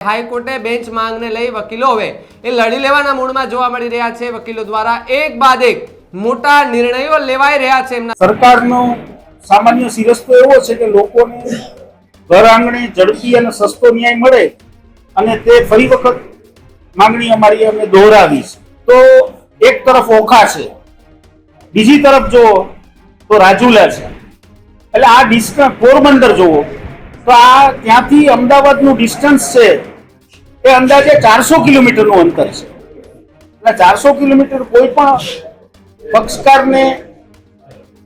હાઈકોર્ટે બેન્ચ માંગને લઈ વકીલો હવે એ લડી લેવાના મૂડમાં જોવા મળી રહ્યા છે। વકીલો દ્વારા એક બાદ એક મોટા નિર્ણયો લેવાઈ રહ્યા છે। સરકારનો સામાન્ય સિરસ્તો એવો છે કે લોકોને ઘર આંગણે ઝડપી અને સસ્તો ન્યાય મળે અને તે ફરી વખત માંગણી અમારી અમે દોહરાવી છે। તો એક તરફ ઓખા છે, બીજી તરફ જો તો રાજુલા છે, એટલે આ ડિસ્ટન્સ પોરબંદર જોવો તો આ ત્યાંથી અમદાવાદનું ડિસ્ટન્સ છે એ અંદાજે 400 કિલોમીટરનું અંતર છે। એટલે 400 કિલોમીટર કોઈ પણ પક્ષકારને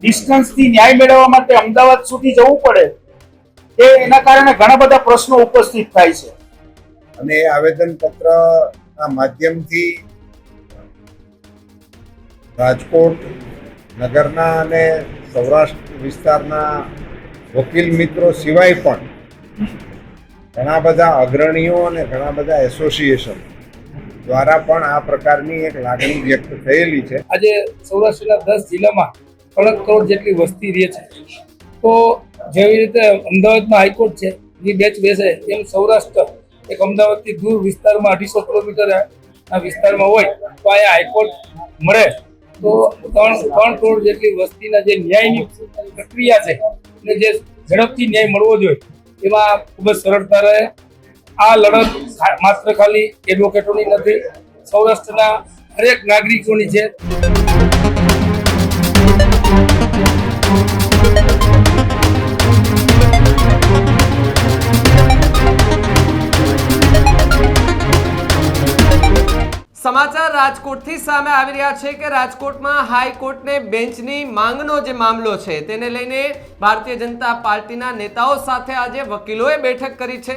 ડિસ્ટન્સથી ન્યાય મેળવવા માટે અમદાવાદ સુધી જવું પડે એ એના કારણે ઘણા બધા પ્રશ્નો ઉપસ્થિત થાય છે। અને આવેદનપત્રના માધ્યમથી રાજકોટ નગરના અને સૌરાષ્ટ્ર વિસ્તારના વકીલ મિત્રો સિવાય પણ ઘણા બધા અગ્રણીઓ અને ઘણા બધા એસોસિએશન દ્વારા પણ આ પ્રકારની એક લાગણી વ્યક્ત થયેલી છે। આજે સૌરાષ્ટ્રના 10 જિલ્લામાં 3 કરોડ જેટલી વસ્તી રહે છે, તો જેવી રીતે અમદાવાદમાં હાઈકોર્ટ છે જે બેચ બેસે એમ સૌરાષ્ટ્ર એક અમદાવાદથી દૂર વિસ્તારમાં 250 કિલોમીટર આ વિસ્તારમાં હોય તો અહીંયા હાઈકોર્ટ મળે તો 3 કરોડ જેટલી વસ્તીના જે ન્યાયની પ્રક્રિયા છે અને જે ઝડપથી ન્યાય મળવો જોઈએ એમાં ખૂબ જ સરળતા રહે। આ લડત માત્ર ખાલી એડવોકેટોની નથી, સૌરાષ્ટ્રના દરેક નાગરિકોની છે। સમાચાર રાજકોટથી સામે આવી રહ્યા છે કે રાજકોટમાં હાઈકોર્ટને બેન્ચની માંગનો જે મામલો છે તેને લઈને ભારતીય જનતા પાર્ટીના નેતાઓ સાથે આજે વકીલોએ બેઠક કરી છે।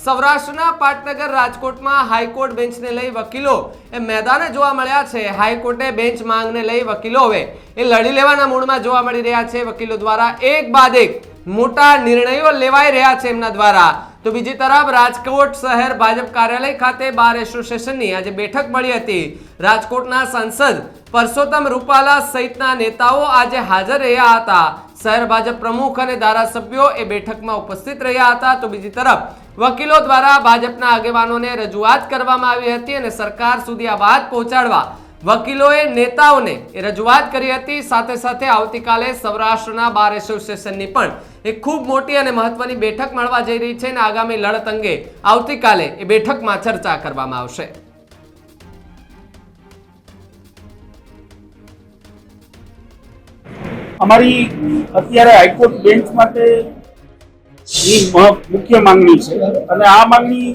સૌરાષ્ટ્રના પાટનગર રાજકોટમાં હાઈકોર્ટ બેન્ચને લઈ વકીલો એ મેદાને જોવા મળ્યા છે। હાઈકોર્ટે બેન્ચ માંગને લઈ વકીલો હવે એ લડી લેવાના મૂડમાં જોવા મળી રહ્યા છે। વકીલો દ્વારા એક બાદ એક મોટા નિર્ણયો લેવાઈ રહ્યા છે એમના દ્વારા। તો બીજી તરફ રાજકોટ શહેર ભાજપ કાર્યાલય ખાતે બાર એસોસિએશનની આજે બેઠક મળી હતી। રાજકોટના સાંસદ પરસોત્તમ રૂપાલા સહિતના નેતાઓ આજે હાજર રહ્યા હતા। શહેર ભાજપ પ્રમુખ અને ધારાસભ્યો એ બેઠકમાં ઉપસ્થિત રહ્યા હતા। તો બીજી તરફ વકીલો દ્વારા ભાજપના આગેવાનોને રજૂઆત કરવામાં આવી હતી અને સરકાર સુધી આ વાત પહોંચાડવા વકીલોએ નેતાઓને રજૂઆત કરી હતી। સાથે સાથે આવતીકાલે સૌરાષ્ટ્રના બાર એસોસિએશનની પણ એક ખૂબ મોટી અને મહત્વની બેઠક મળવા જઈ રહી છે અને આગામી લડત અંગે આવતીકાલે એ બેઠકમાં ચર્ચા કરવામાં આવશે। અમારી અત્યારે હાઈકોર્ટ બેન્ચ માટે મુખ્ય માંગણી છે અને આ માંગણી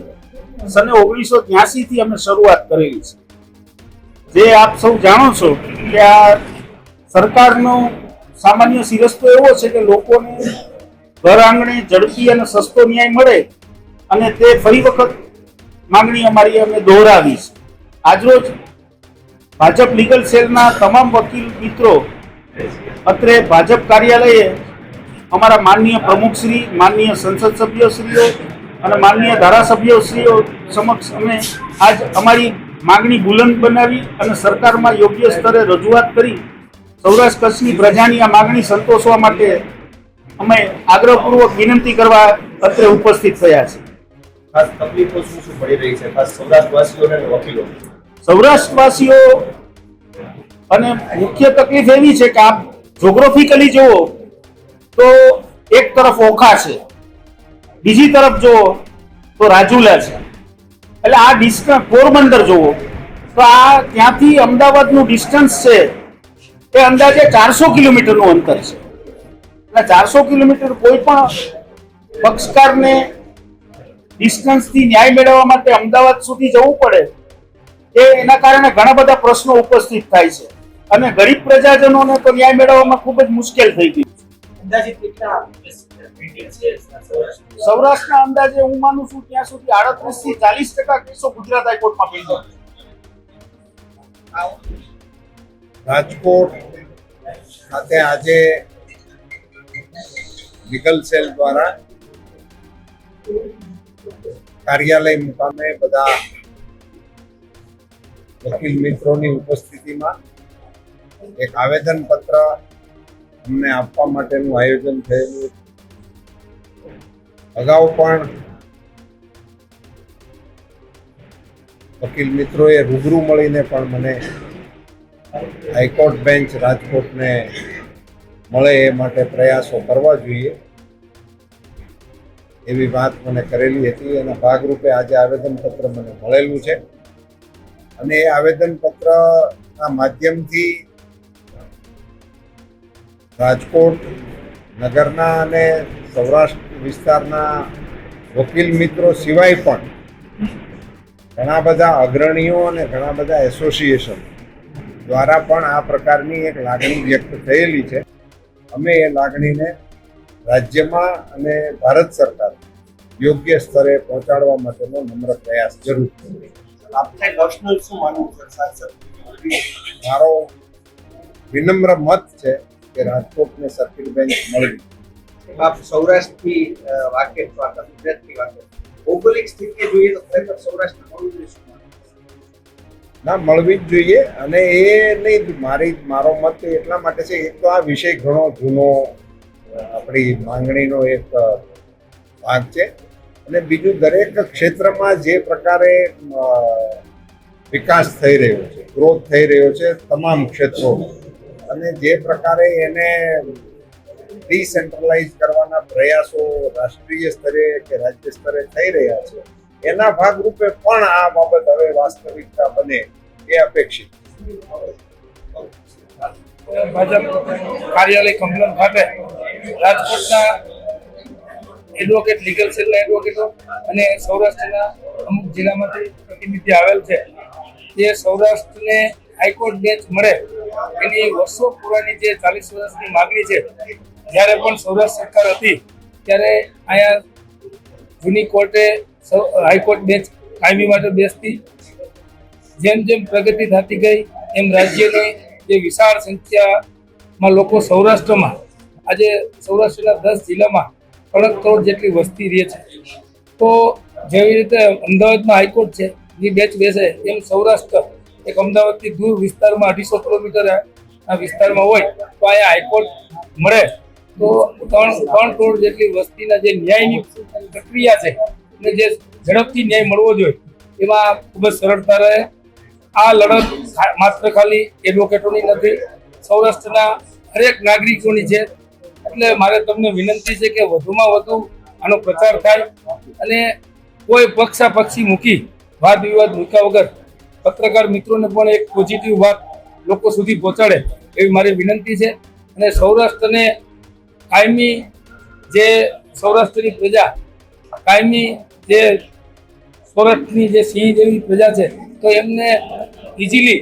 સને 1983 થી અમે શરૂઆત કરેલી છે। જે આપ સૌ જાણો છો કે આ સરકારનો સામાન્ય સિરસ્તો એવો છે કે લોકોને ઘર આંગણે ઝડપી અને સસ્તો ન્યાય મળે અને તે ફરી વખત માંગણી અમારી અમે દોહરાવી છે। આજરોજ ભાજપ લીગલ સેલના તમામ વકીલ મિત્રો અત્રે ભાજપ કાર્યાલયે અમારા માનનીય પ્રમુખશ્રી, માનનીય સંસદ સભ્યશ્રીઓ અને માનનીય ધારાસભ્યશ્રીઓ સમક્ષ અમે આજ અમારી માંગણી બુલંદ બનાવી અને સરકારમાં યોગ્ય સ્તરે રજૂઆત કરી સૌરાષ્ટ્ર કચ્છની પ્રજાની આ માંગણી સંતોષવા માટે અમે આગ્રહપૂર્વક વિનંતી કરવા અત્રે ઉપસ્થિત થયા છે। ખાસ તકલીફો શું પડી રહી છે ખાસ સૌરાષ્ટ્રવાસીઓને અને વકીલો? સૌરાષ્ટ્રવાસીઓ અને મુખ્ય તકલીફ એવી છે કે આપ જોગ્રાફિકલી જુઓ તો એક તરફ ઓખા છે, બીજી તરફ જુઓ તો રાજુલા છે, એટલે આ ડિસ્ટન્સ પોરબંદર જોવો તો આ ત્યાંથી અમદાવાદનું ડિસ્ટન્સ છે એ અંદાજે 400 કિલોમીટરનું અંતર છે। એટલે 400 કિલોમીટર કોઈ પણ પક્ષકારને ડિસ્ટન્સથી ન્યાય મેળવવા માટે અમદાવાદ સુધી જવું પડે એ એના કારણે ઘણા બધા પ્રશ્નો ઉપસ્થિત થાય છે અને ગરીબ પ્રજાજનોને તો ન્યાય મેળવવામાં ખૂબ જ મુશ્કેલ થઈ ગઈ છે। સૌરાષ્ટ્રના અંદાજે હું માનું છું ત્યાં સુધી 38 થી 40% કેસો ગુજરાત હાઈકોર્ટમાં પેન્ડિંગ છે। રાજકોટ ખાતે આજે લીગલ સેલ દ્વારા કાર્યાલય મુકામે બધા વકીલ મિત્રોની ઉપસ્થિતિમાં એક આવેદનપત્ર અમને આપવા માટેનું આયોજન થયેલું। અગાઉ પણ વકીલ મિત્રોએ રૂબરૂ મળીને પણ મને હાઈકોર્ટ બેન્ચ રાજકોટને મળે એ માટે પ્રયાસો કરવા જોઈએ એવી વાત મને કરેલી હતી. એના ભાગરૂપે આજે આવેદનપત્ર મને મળેલું છે અને એ આવેદનપત્રના માધ્યમથી રાજકોટ નગરના અને સૌરાષ્ટ્ર વિસ્તારના વકીલ મિત્રો સિવાય પણ ઘણા બધા અગ્રણીઓ અને ઘણા બધા એસોસિએશન દ્વારા પણ આ પ્રકારની એક લાગણી વ્યક્ત થયેલી છે. અમે એ લાગણીને રાજ્યમાં અને ભારત સરકાર યોગ્ય સ્તરે પહોંચાડવા માટેનો નમ્ર પ્રયાસ જરૂર છે. આપને પર્સનલ શું માનવું છે સાંસદ? મારો વિનમ્ર મત છે કે રાજકોટને સર્કિટ બેન્ચ મળવી. આપ સૌરાષ્ટ્રથી વાકેફ છો, આખા ગુજરાતથી વાકેફ. ભૌગોલિક સ્થિતિ જોઈએ તો ખરેખર સૌરાષ્ટ્ર મળવું જોઈએ શું માનવું? ના, મળવી જ જોઈએ. અને એ નહીં, મારો મત એટલા માટે છે, એક તો આ વિષય ઘણો જૂનો આપણી માંગણીનો એક ભાગ છે અને બીજું દરેક ક્ષેત્રમાં જે પ્રકારે વિકાસ થઈ રહ્યો છે, ગ્રોથ થઈ રહ્યો છે તમામ ક્ષેત્રોમાં, અને જે પ્રકારે એને ડિસેન્ટ્રલાઇઝ કરવાના પ્રયાસો રાષ્ટ્રીય સ્તરે કે રાજ્ય સ્તરે થઈ રહ્યા છે, એના ભાગરૂપે પણ આ બાબત હવે વાસ્તવિકતા બને એ અપેક્ષિત. ભાજપ કાર્યાલય કમલમ ખાતે રાજકોટના એડવોકેટ, લીગલ સેલના એડવોકેટો અને સૌરાષ્ટ્રના અમુક જિલ્લામાંથી પ્રતિનિધિ આવેલ છે. જે સૌરાષ્ટ્રને હાઈકોર્ટ બેન્ચ મળે એની વર્ષો પુરાની જે 40 વર્ષની માગણી છે, જ્યારે પણ સૌરાષ્ટ્ર સરકાર હતી ત્યારે અહીંયા જૂની કોર્ટે હાઈકોર્ટ બેન્ચ કાયમી માટે બેસતી. જેમ જેમ પ્રગતિ થતી ગઈ એમ રાજ્યની જે વિશાળ સંખ્યામાં લોકો સૌરાષ્ટ્રમાં, આજે સૌરાષ્ટ્રના 10 જિલ્લામાં 3 કરોડ જેટલી વસ્તી રહે છે. તો જેવી રીતે અમદાવાદમાં હાઈકોર્ટ છે જે બેન્ચ બેસે, એમ સૌરાષ્ટ્ર એક અમદાવાદથી દૂર વિસ્તારમાં 250 કિલોમીટર આ વિસ્તારમાં હોય તો અહીંયા હાઈકોર્ટ મળે તો 3 કરોડ જેટલી વસ્તીના જે ન્યાયની પ્રક્રિયા છે અને જે ઝડપથી ન્યાય મળવો જોઈએ એમાં ખૂબ જ સરળતા રહે. આ લડત માત્ર ખાલી એડવોકેટોની નથી, સૌરાષ્ટ્રના દરેક નાગરિકોની છે. એટલે મારે તમને વિનંતી છે કે વધુમાં વધુ આનો પ્રચાર થાય અને કોઈ પક્ષાપક્ષી મૂકી વાદ વિવાદ મૂક્યા વગર પત્રકાર મિત્રોને પણ એક પોઝિટિવ વાત લોકો સુધી પહોંચાડે એવી મારી વિનંતી છે. અને સૌરાષ્ટ્રને કાયમી જે સૌરાષ્ટ્રની પ્રજા, કાયમી જે સૌરાષ્ટ્રની જે સિંહ જેવી પ્રજા છે, તો એમને ઇઝીલી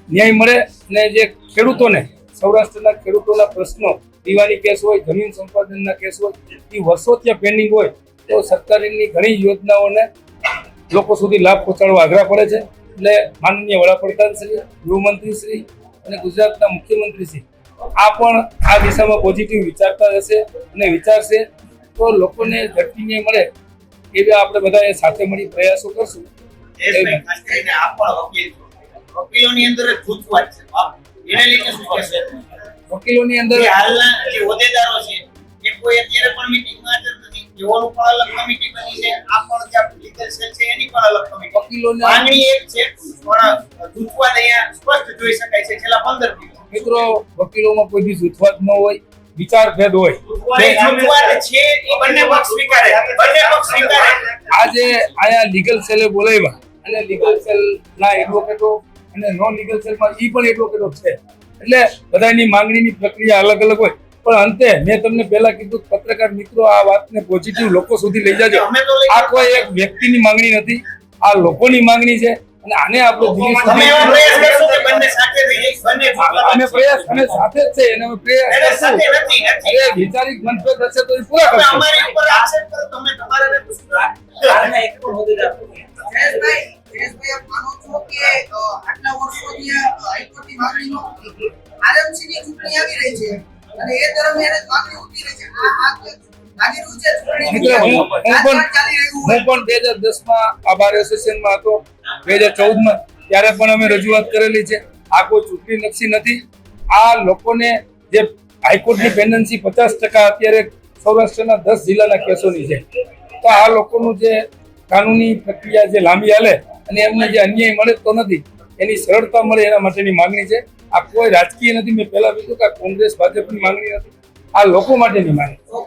ન્યાય મળે. અને જે ખેડૂતોને, સૌરાષ્ટ્રના ખેડૂતોના પ્રશ્નો, દીવાની કેસ હોય, જમીન સંપાદનના કેસ હોય, એ વર્ષો ત્યાં પેન્ડિંગ હોય તો સરકારની ઘણી યોજનાઓને લોકો સુધી લાભ પહોંચાડવા આગ્રહ પડે છે. એટલે માનનીય વડાપ્રધાન શ્રી, ગૃહમંત્રી શ્રી અને ગુજરાતના મુખ્યમંત્રી શ્રી આ પણ આ દિશામાં પોઝિટિવ વિચારતા હશે અને વિચારશે તો લોકોને ઝડપી ન્યાય મળે એવા આપણે બધા સાથે મળી પ્રયાસો કરશું. ખાસ કરીને આપ પણ વકીલ છો. વકીલોની અંદર જૂથવાદ છે, એને લઈને શું કહેશો? વકીલોની અંદર જે હાલના જે હોદ્દેદારો છે એ કોઈ અત્યારે પણ મીટિંગમાં હાજર નથી. તેઓનું પણ અલગ કમિટી બની છે. આ પણ જે આપણું લીગલ સેલ છે એની પણ અલગ કમિટી. વકીલોને માંગણી એક છે પણ જૂથવાદ અહીંયા સ્પષ્ટ જોઈ શકાય છે છેલ્લા 15 દિવસ. મિત્રો, વકીલોમાં કોઈ બી જૂથવાદ ન હોય, વિચાર ભેદ હોય. જૂથવાદ છે એ બંને પક્ષ સ્વીકારે, બંને પક્ષ સ્વીકારે. આજે આયા લીગલ સેલે બોલાવ્યા અને લીગલ સેલના એડવોકેટો અને નોન લીગલ સેલમાં ઈ પણ એડવોકેટો છે. એટલે બધાની માંગણીની પ્રક્રિયા અલગ અલગ હોય, પણ અંતે મેં તમને પહેલા કીધું, પત્રકાર મિત્રો આ વાતને પોઝિટિવ લોકો સુધી લઈ જાજો. આ કોઈ એક વ્યક્તિની માંગણી નથી, આ લોકોની માંગણી છે અને આને આપણે દિલ્હી તમે સુધી એવા પ્રયાસ કરશો કે બંને સાથે થઈ જાય, બંને અમે પ્રયાસ, અમે સાથે જ છે અને અમે પ્રયાસ સાથે કરશું. નથી. અરે વિચારિક મતભેદ હશે તો એ પૂરા તમે કરશું. અમારી ઉપર આક્ષેપ કરો, તમે તમારે હાલના એક પણ હોદ્દેદાર નથી. જયેશભાઈ, આપ માનો છો કે આટલા વર્ષોથી હાઈકોર્ટની માંગણી નહોતી, આરએમસી ની ચૂંટણી આવી રહી છે અને એ દરમિયાન જ માંગણી ઉઠી રહી છે. આ લાગી રહ્યું છે મિત્રો, ચૂંટણી હું પણ 2010માં આ બાર એસોસિએશનમાં હતો, 2014માં ત્યારે પણ અમે રજૂઆત કરેલી છે. આ કોઈ ચૂંટણી લક્ષી નથી. આ લોકોને જે હાઈકોર્ટની પેન્ડન્સી 50% અત્યારે સૌરાષ્ટ્રના 10 જિલ્લાના કેસોની છે, તો આ લોકોનું જે કાનૂની પ્રક્રિયા જે લાંબી હાલે અને એમને જે અન્યાય મળે તો નથી, એની સરળતા મળે એના માટેની માંગણી છે. આ કોઈ રાજકીય નથી. મેં પહેલા કીધું કે આ કોંગ્રેસ ભાજપની માંગણી નથી, આ લોકો માટેની માંગણી.